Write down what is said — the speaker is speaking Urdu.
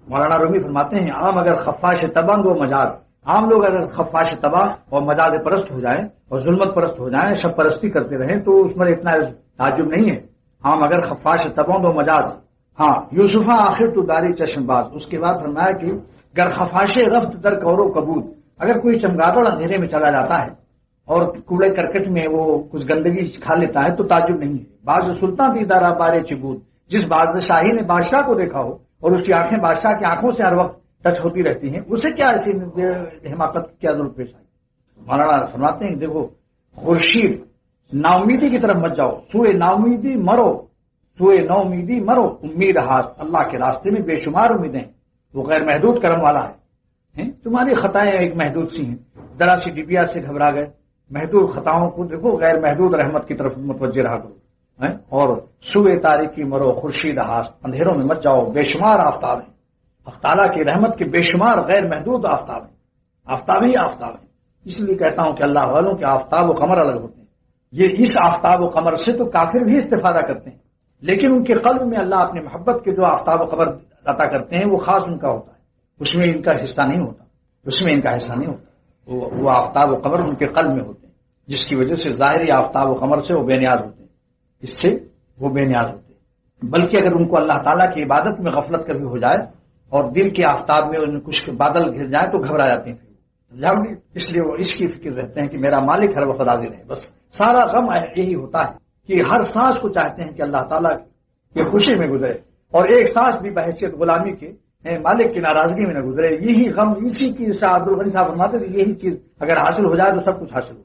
مولانا رومی فرماتے ہیں عام اگر خفاش تباہ و مجاز، عام لوگ اگر خفاش تباہ اور مجاز پرست ہو جائیں اور ظلمت پرست ہو جائیں، شب پرستی کرتے رہیں تو اس میں اتنا تعجب نہیں ہے. عام اگر خفاش تباہ و مجاز. ہاں یوسفہ آخر تو داری چشم باز. اس کے بعد فرمایا کہ گر خفاش رفت در کور و کبود، اگر کوئی چمگادڑ اندھیرے میں چلا جاتا ہے اور کوڑے کرکٹ میں وہ کچھ گندگی کھا لیتا ہے تو تعجب نہیں ہے. بعض سلطان دیدارہ بارے چبود، جس بادشاہی نے بادشاہ کو دیکھا ہو اور اس کی آنکھیں بادشاہ کی آنکھوں سے ہر وقت ٹچ ہوتی رہتی ہیں، اسے کیا ایسی حماقت کیا ضرورت پیش آئی. مولانا فرماتے ہیں دیکھو خورشید، نا امیدی کی طرف مت جاؤ، سوئے نا امیدی مرو، سوئے نا امیدی مرو، امید ہاتھ. اللہ کے راستے میں بے شمار امیدیں، وہ غیر محدود کرم والا ہے. تمہاری خطائیں ایک محدود سی ہیں، ذرا سی ڈبیا سے گھبرا گئے. محدود خطاؤں کو دیکھو غیر محدود رحمت کی طرف متوجہ رہا کرو. اور سوئے تاریکی مرو خورشید ہاست، اندھیروں میں مت جاؤ، بے شمار آفتاب ہیں. تعالیٰ کی رحمت کے بے شمار غیر محدود آفتاب ہیں، آفتاب ہی آفتاب ہیں. اس لیے کہتا ہوں کہ اللہ والوں کے آفتاب و قمر الگ ہوتے ہیں. یہ اس آفتاب و قمر سے تو کافر بھی استفادہ کرتے ہیں، لیکن ان کے قلب میں اللہ اپنی محبت کے جو آفتاب و قمر عطا کرتے ہیں وہ خاص ان کا ہوتا ہے، اس میں ان کا حصہ نہیں ہوتا، اس میں ان کا حصہ نہیں ہوتا. وہ آفتاب و قمر ان کے قلب میں ہوتے ہیں، جس کی وجہ سے ظاہری آفتاب و قمر سے وہ بے نیاز ہوتے ہیں، اس سے وہ بے نیاز ہوتے ہیں. بلکہ اگر ان کو اللہ تعالیٰ کی عبادت میں غفلت کبھی ہو جائے اور دل کے آفتاب میں ان کچھ بادل گھر جائیں تو گھبرا جاتے ہیں. اس لیے وہ اس کی فکر رہتے ہیں کہ میرا مالک ہر وقت حاضر ہے. بس سارا غم یہی ہوتا ہے کہ ہر سانس کو چاہتے ہیں کہ اللہ تعالیٰ کی خوشی میں گزرے اور ایک سانس بھی بحیثیت غلامی کے مالک کی ناراضگی میں نہ گزرے. یہی غم، اسی کی عبد الغنی صاحب فرماتے تھے یہی چیز اگر حاصل ہو جائے تو سب کچھ حاصل ہو.